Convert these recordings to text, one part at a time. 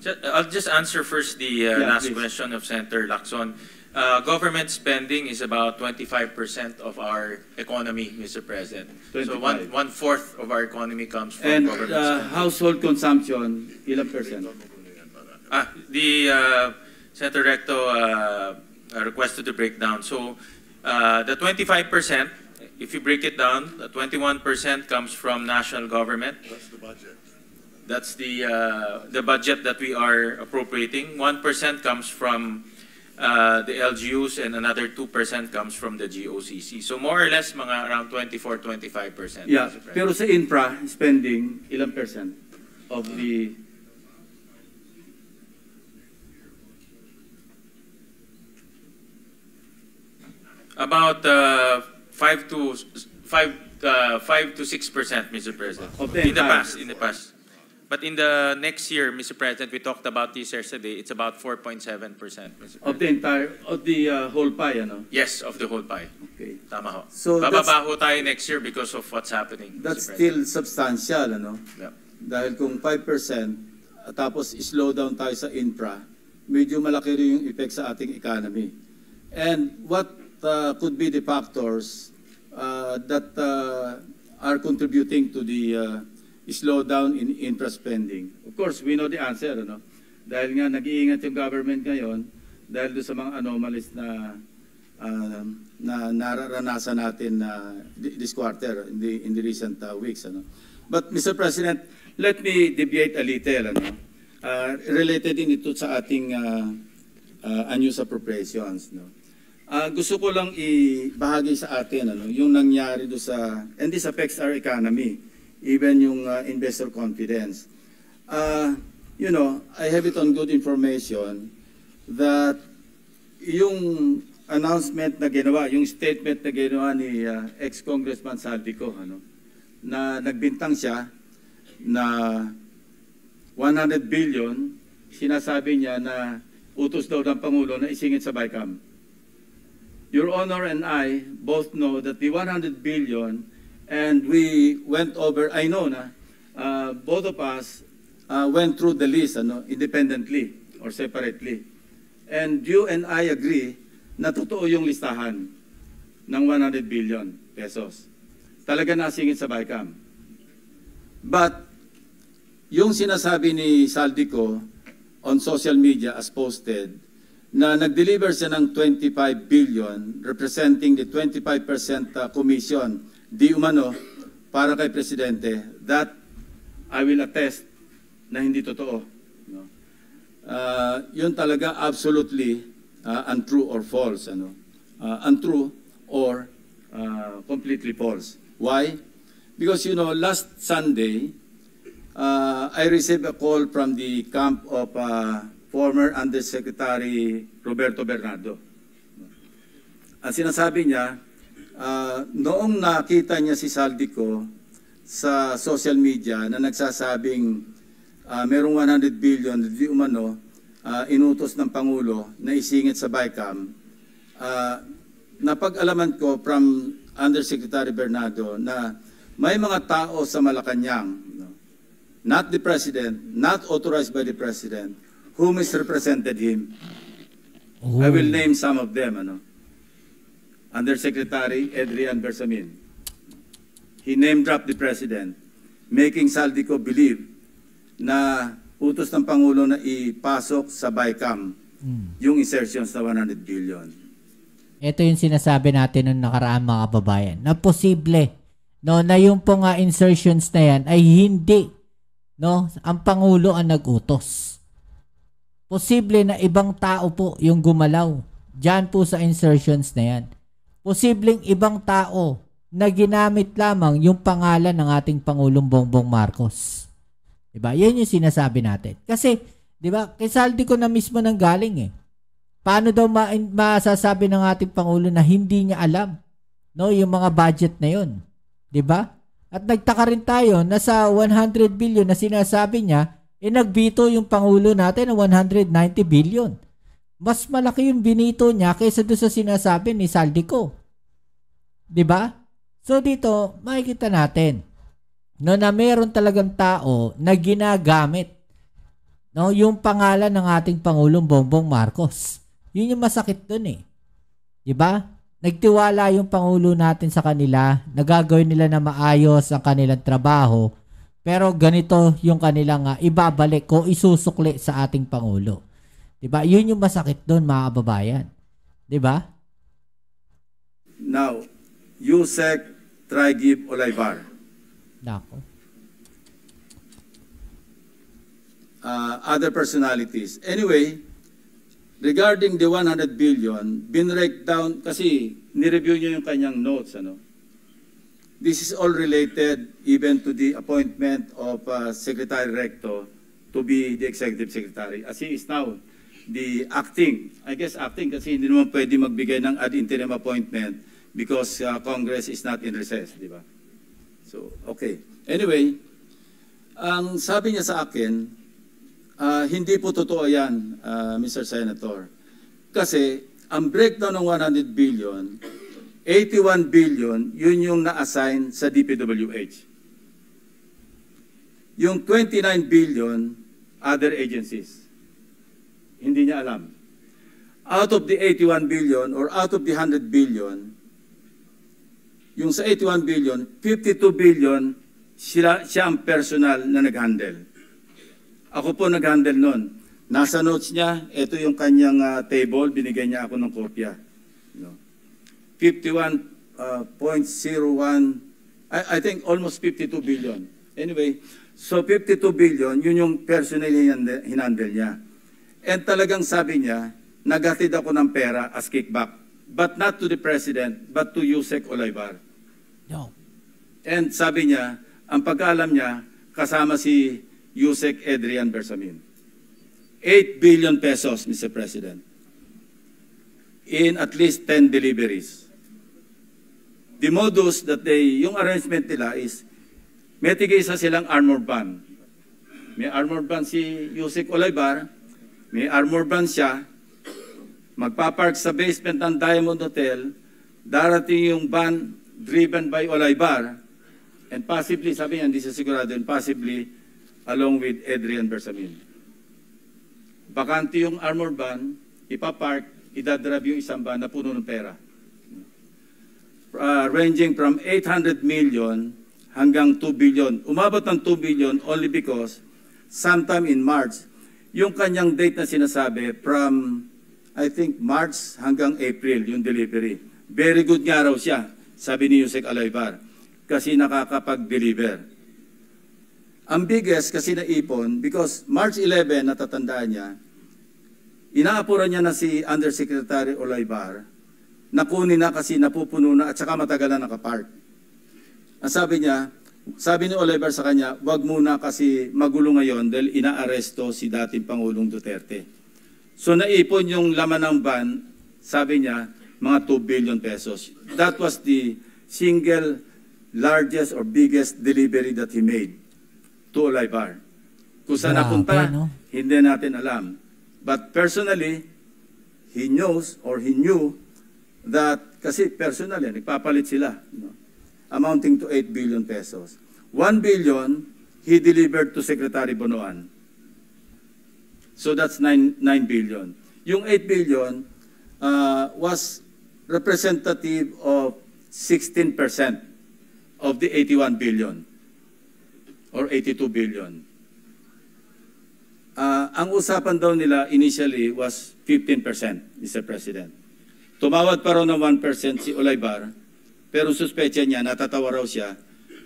I'll just answer first the last question of Senator Lacson. Government spending is about 25% of our economy, Mr. President. 25. So one-fourth of our economy comes from government spending. Household consumption, ilang percent? Senator Recto requested to break down. So the 25%, if you break it down, the 21% comes from national government. That's the budget. That's the budget that we are appropriating. 1% comes from the LGUs and another 2% comes from the GOCC. So more or less mga around 24-25%. Yeah, pero sa infra spending, ilang percent of the... About 5 to 6%, Mr. President. In the past. But in the next year, Mr. President, we talked about this yesterday. It's about 4.7%, Mr. President. Of the whole pie, ano? Yes, of the whole pie. Okay. Tama ho. So bababa ho tayo next year because of what's happening. That's still substantial, ano? Yeah. Dahil kung 5%, tapos slow down tayo sa infra, medyo malaki rin yung effect sa ating economy. And what could be the factors that are contributing to the slowdown in infra spending? Of course, we know the answer, ano? Dahil nga nag-iingat yung government ngayon dahil doon sa mga anomalies na nararanasan natin this quarter in the recent weeks, ano? But Mr. President, let me deviate a little, ano? Related din ito sa ating unused appropriations, no? Gusto ko lang ibahagi sa atin, ano, yung nangyari do sa, and this affects our economy, even yung investor confidence. You know, I have it on good information that yung announcement na ginawa, yung statement na ginawa ni ex-Congressman Saldico, ano, na nagbintang siya na 100 billion, sinasabi niya na utos daw ng Pangulo na isingit sa BICAM. Your Honor and I both know that the 100 billion, and we went over, I know na, both of us went through the list, ano, independently or separately. And you and I agree na totoo yung listahan ng 100 billion pesos. Talaga nasingit sa BICAM. But, yung sinasabi ni Saldico on social media as posted, na nag-deliver siya ng 25 billion representing the 25% commission di umano para kay Presidente, that I will attest na hindi totoo. No? Yun talaga absolutely untrue or false. Ano? Untrue or completely false. Why? Because, you know, last Sunday, I received a call from the camp of former Undersecretary Roberto Bernardo. Ang sinasabi niya, noong nakita niya si Saldico sa social media na nagsasabing merong 100 billion di umano inutos ng Pangulo na isingit sa BICAM, napag-alaman ko from Undersecretary Bernardo na may mga tao sa Malacanang, not the President, not authorized by the President, who misrepresented him. Oh. I will name some of them. Ano? Undersecretary Adrian Bersamin. He name-dropped the President, making Saldico believe na utos ng Pangulo na ipasok sa BICAM yung insertions na 100 billion. Ito yung sinasabi natin nung nakaraan mga kababayan, na posible no, na yung po nga insertions na yan ay hindi, no, ang Pangulo ang nag-utos. Posible na ibang tao po yung gumalaw dyan po sa insertions na yan. Posibleng ibang tao na ginamit lamang yung pangalan ng ating Pangulong Bongbong Marcos. Diba? Yan yung sinasabi natin. Kasi, diba, kay Saldico na mismo nang galing eh. Paano daw masasabi ng ating Pangulo na hindi niya alam, no, yung mga budget na yun? Diba? At nagtaka rin tayo na sa 100 billion na sinasabi niya, nagbito yung Pangulo natin ng 190 billion. Mas malaki yung binito niya kaysa doon sa sinasabi ni Saldico. Diba? So dito, makikita natin no, na meron talagang tao na ginagamit No, yung pangalan ng ating Pangulong Bongbong Marcos. Yun yung masakit dun eh. 'Di ba? Nagtiwala yung Pangulo natin sa kanila, nagagawin nila na maayos ang kanilang trabaho, pero ganito yung kanilang ibabalik o isusukli sa ating Pangulo. 'Di ba? Yun yung masakit dun, mga kababayan. 'Di ba? Now, Yusek Traigib Olaybar. Nako. Other personalities. Anyway, regarding the 100 billion, binrake down, kasi nireview niyo yung kanyang notes, ano? This is all related even to the appointment of Secretary Recto to be the Executive Secretary. As he is now the acting, I guess acting kasi hindi naman pwede magbigay ng ad interim appointment because Congress is not in recess, di ba? So, okay. Anyway, ang sabi niya sa akin, hindi po totoo yan, Mr. Senator. Kasi ang breakdown ng 100 billion, 81 billion, yun yung na-assign sa DPWH. Yung 29 billion, other agencies. Hindi niya alam. Out of the 81 billion or out of the 100 billion, yung sa 81 billion, 52 billion, siya ang personal na nag-handle. Ako po nag-handle nun. Nasa notes niya, ito yung kanyang table, binigay niya ako ng kopya. 51.01, I think almost 52 billion. Anyway, so 52 billion, yun yung personal hinandle niya. And talagang sabi niya, naghatid ako ng pera as kickback. But not to the President, but to Yusek Olaybar. No. And sabi niya, ang pag-alam niya, kasama si Yusek Adrian Bersamin. 8 billion pesos, Mr. President, in at least 10 deliveries. The modus that yung arrangement nila is, may tigisa silang armor van. May armor van si Yusek Olaybar, may armor van siya, magpapark sa basement ng Diamond Hotel, darating yung van driven by Olaybar, and possibly, sabi niya, hindi siya sigurado, and possibly, along with Adrian Bersamin. Bakante yung armor van, ipapark, idadrive yung isang van na puno ng pera. Ranging from 800 million hanggang 2 billion. Umabot ng 2 billion only because sometime in March, yung kanyang date na sinasabi from, I think, March hanggang April, yung delivery. Very good nga raw siya, sabi ni Yusek Olaybar, kasi nakakapag-deliver. Ang biggest kasi naipon, because March 11, natatandaan niya, inaapuran niya na si Undersecretary Olaybar, nakunin na kasi napupuno na at saka matagal na nakapark. Ang sabi niya, sabi ni Olaybar sa kanya, wag muna kasi magulo ngayon dahil inaaresto si dating Pangulong Duterte. So naipon yung laman ng van, sabi niya, mga 2 billion pesos. That was the single largest or biggest delivery that he made to Olaybar. Kung saan napunta, no? hindi natin alam. But personally, he knows or he knew that, kasi personally, nagpapalit sila, amounting to 8 billion pesos. 1 billion, he delivered to Secretary Bonoan. So that's 9 billion. Yung 8 billion was representative of 16% of the 81 billion. Or 82 billion. Ang usapan daw nila initially was 15%, Mr. President. Tumawad pa raw ng 1% si Olaybar, pero suspecha niya, natatawa raw siya,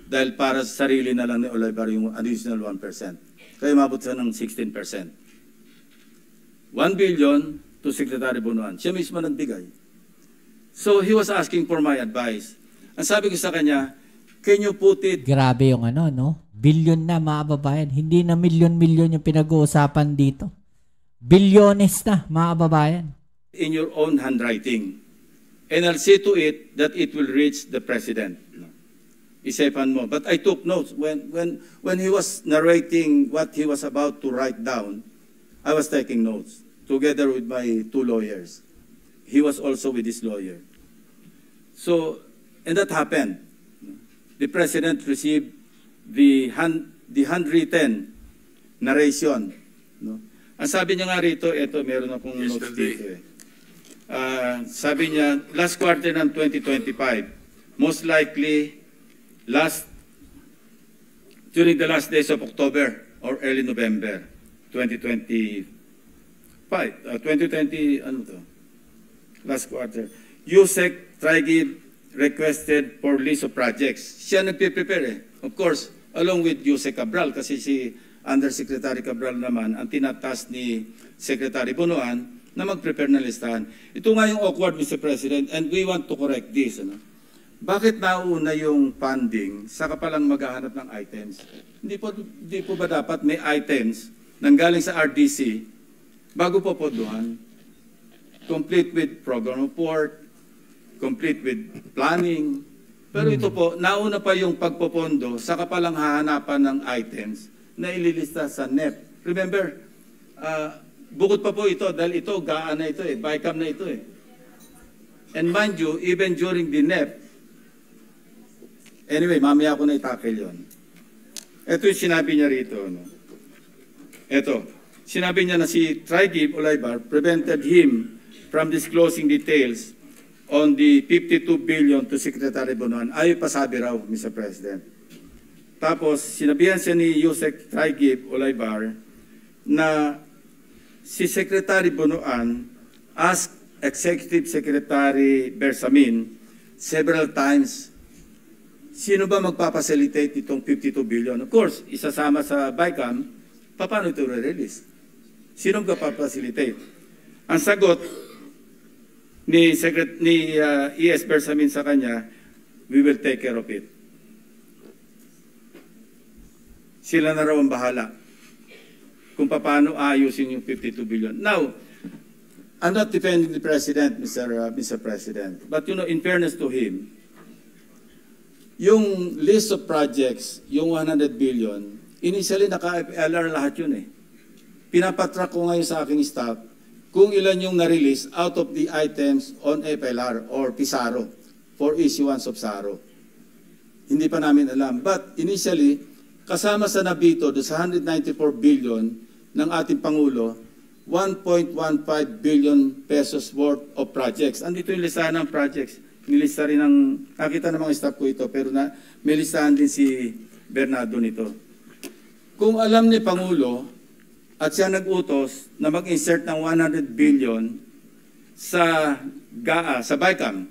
dahil para sa sarili na lang ni Olaybar yung additional 1%. Kaya mabot siya ng 16%. 1 billion to Secretary Bonoan. Siya mismo nagbigay. So he was asking for my advice. Ang sabi ko sa kanya, can you put it... Grabe yung no? Billion na, mga babayan. Hindi na milyon-milyon yung pinag-uusapan dito. Bilyones na, mga babayan. In your own handwriting. And I'll see to it that it will reach the President. Isipan mo. But I took notes. When he was narrating what he was about to write down, I was taking notes together with my 2 lawyers. He was also with his lawyer. So, and that happened. The President received the handwritten narration No? Ang sabi niya nga rito, ito, meron akong notes dito eh. Sabi niya, last quarter ng 2025, most likely during the last days of October or early November 2020, ano to? Last quarter. USEC Trigib requested for list of projects. Siya nagpe-prepare eh. Of course, along with USEC Cabral, kasi si Undersecretary Cabral naman ang tinatas ni Secretary Bunuan na mag-prepare ng listahan. Ito nga yung awkward, Mr. President, and we want to correct this. Ano? Bakit nauna yung funding, saka palang maghahanap ng items? Hindi po ba dapat may items nanggaling sa RDC bago po poduhan? Complete with program report, complete with planning. Pero ito po, nauna pa yung pagpopondo, saka palang hahanapan ng items na ililista sa NEP. Remember, bukod pa po ito, dahil ito, GAA na ito eh, BICAM na ito eh. And mind you, even during the NEP, anyway, mamaya ako na itakil yun. Ito yung sinabi niya rito. No? Ito, sinabi niya na si Trigib Olaybar prevented him from disclosing details on the 52 billion to Secretary Bunuan. Ayaw pasabi raw, Mr. President. Tapos, sinabihan siya ni Yusek Trigib Olaybar na si Secretary Bunuan asked Executive Secretary Bersamin several times, sino ba magpapacilitate itong 52 billion? Of course, isasama sa BICAM, paano ito re-release? Sino magpapacilitate? Ang sagot ni ES Bersamin sa kanya, we will take care of it. Sila na raw ang bahala kung paano ayusin yung 52 billion. Now, I'm not defending the President, Mr. President, but you know, in fairness to him, yung list of projects, yung 100 billion, initially naka-FLR lahat yun eh. Pinapatrack ko ngayon sa aking staff kung ilan yung na-release out of the items on FLR or PISARO for issuance of SARO. Hindi pa namin alam. But initially, kasama sa nabito do sa 194 billion ng ating Pangulo, 1.15 billion pesos worth of projects. Andito yung listahan ng projects. Nilista rin ng, nakita ng mga staff ko ito, pero may listahan din si Bernardo nito. Kung alam ni Pangulo, at siya nag-utos na mag-insert ng 100 billion sa GAA, sa BICAM,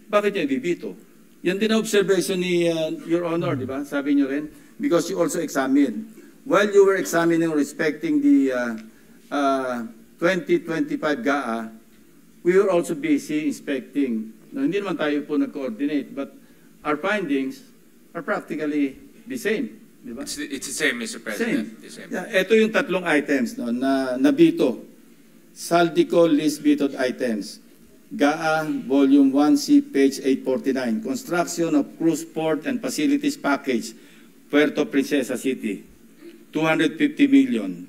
bakit niya ibibito? Yan din ang observation ni Your Honor, di ba? Sabi niyo rin, because you also examined. While you were examining respecting the 2025 GAA, we were also busy inspecting. No, hindi naman tayo po nag-coordinate, but our findings are practically the same. Diba? It's the same, Mr. President. The same. Yeah, ito yung tatlong items no, na nabito. Saldico list vetoed items. GAA Volume 1C, page 849. Construction of cruise port and facilities package, Puerto Princesa City. 250 million.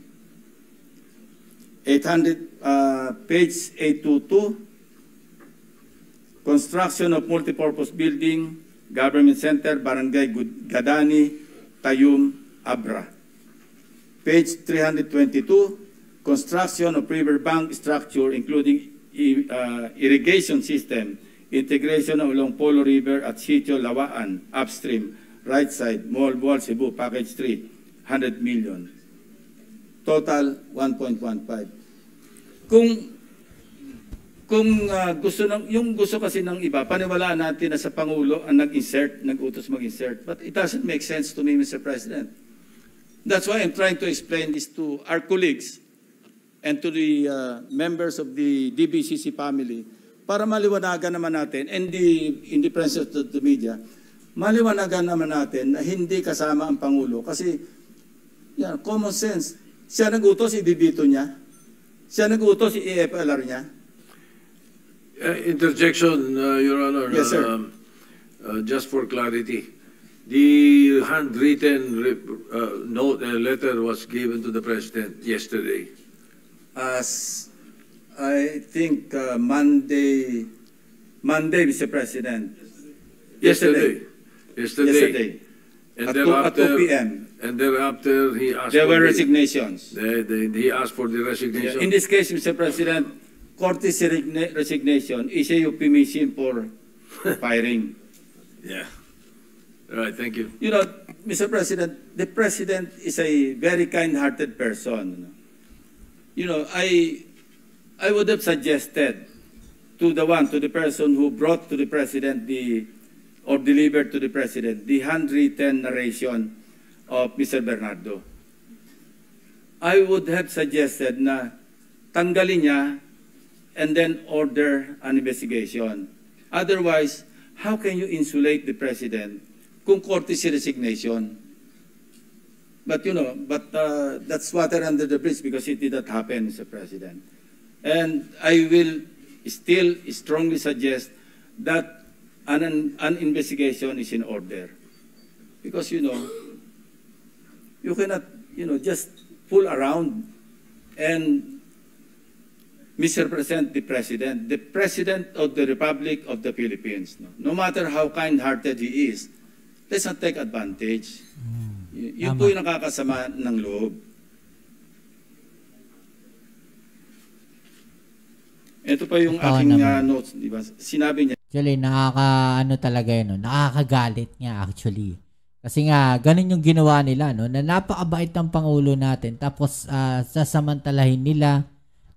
800, page 822. Construction of multipurpose building, Government Center, Barangay Gadani, Tayum, Abra. Page 322, construction of riverbank structure including irrigation system, integration of along Polo River at Sitio Lawaan, upstream, right side, Mall Wall, Cebu, package 3, 100 million. Total, 1.15. Kung yung gusto kasi ng iba, paniwalaan natin na sa Pangulo ang nag-utos mag-insert. But it doesn't make sense to me, Mr. President. That's why I'm trying to explain this to our colleagues and to the members of the DBCC family para maliwanagan naman natin, and in the presence of the media, maliwanagan naman natin na hindi kasama ang Pangulo. Kasi, yan, common sense. Siya nag-utos, ibibito niya. Siya nag-utos, i-FLR niya. Interjection, Your Honor. Yes, sir. Just for clarity, the handwritten note letter was given to the President yesterday. As I think Monday, Mr. President. Yesterday. Yesterday. And At thereafter, 2 p.m. And thereafter, he asked There for were the- resignations. he asked for the resignation. In this case, Mr. President, Cortes' resignation is a euphemism for firing. Yeah. All right, thank you. You know, Mr. President, the President is a very kind-hearted person. You know, I would have suggested to the person who brought to the President or delivered to the President the handwritten narration of Mr. Bernardo. I would have suggested na tanggalin niya and then order an investigation. Otherwise, how can you insulate the President kung Cortes resignation? But you know, that's water under the bridge because it did not happen, Mr. President. And I will still strongly suggest that an investigation is in order. Because, you know, you cannot, you know, just fool around and misrepresent the President of the Republic of the Philippines. No matter how kind-hearted he is, let's not take advantage. Yun po yung nakakasama ng loob. Ito pa yung aking notes, di ba? Sinabi niya. Actually, talaga yun, no? Nakakagalit nga actually. Kasi nga, ganun yung ginawa nila, no? Na napakabait ng Pangulo natin. Tapos, sasamantalahin nila,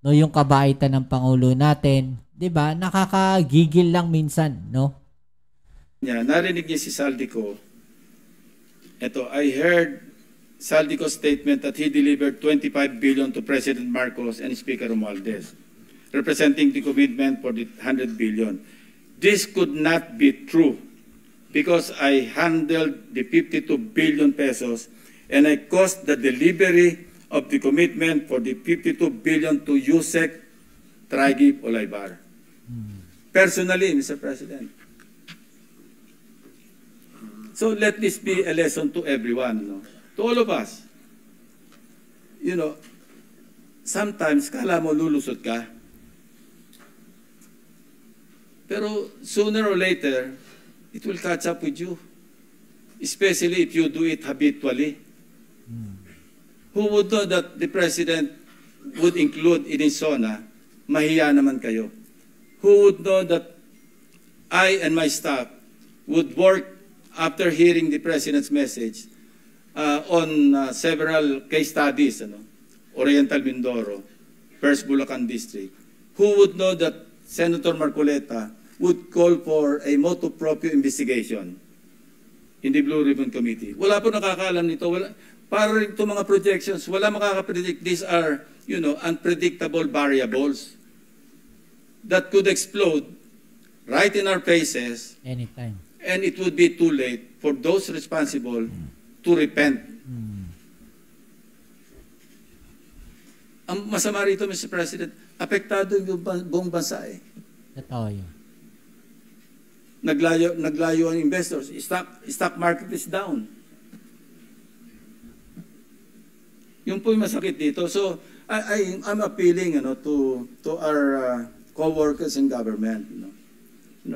no? Yung kabaitan ng Pangulo natin. Diba? Nakakagigil lang minsan, no? Narinig niya si Saldico. Ito, I heard Saldico's statement that he delivered 25 billion to President Marcos and Speaker Romualdez, representing the commitment for the 100 billion. This could not be true because I handled the 52 billion pesos and I caused the delivery of the commitment for the 52 billion to Yusek Traigib Olaybar. Personally, Mr. President. So let this be a lesson to everyone, no? To all of us. You know, sometimes kala mo lulusot ka. Pero sooner or later, it will catch up with you. Especially if you do it habitually. Who would know that the President would include in his SONA, mahiya naman kayo? Who would know that I and my staff would work after hearing the President's message on several case studies, Oriental Mindoro, First Bulacan District? Who would know that Senator Marcoleta would call for a motu proprio investigation in the Blue Ribbon Committee? Wala po nakakaalam nito. Para rin itong mga projections, wala makakapredict. These are, you know, unpredictable variables that could explode right in our faces. Anytime. And it would be too late for those responsible to repent. Ang masama rito, Mr. President, apektado yung buong bansa eh. Totoo yun. Naglayo ang investors. Stock market is down. Yun po yung masakit dito. So, I'm appealing to our co-workers in government.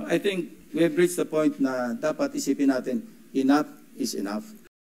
I think we have reached the point na dapat isipin natin, enough is enough.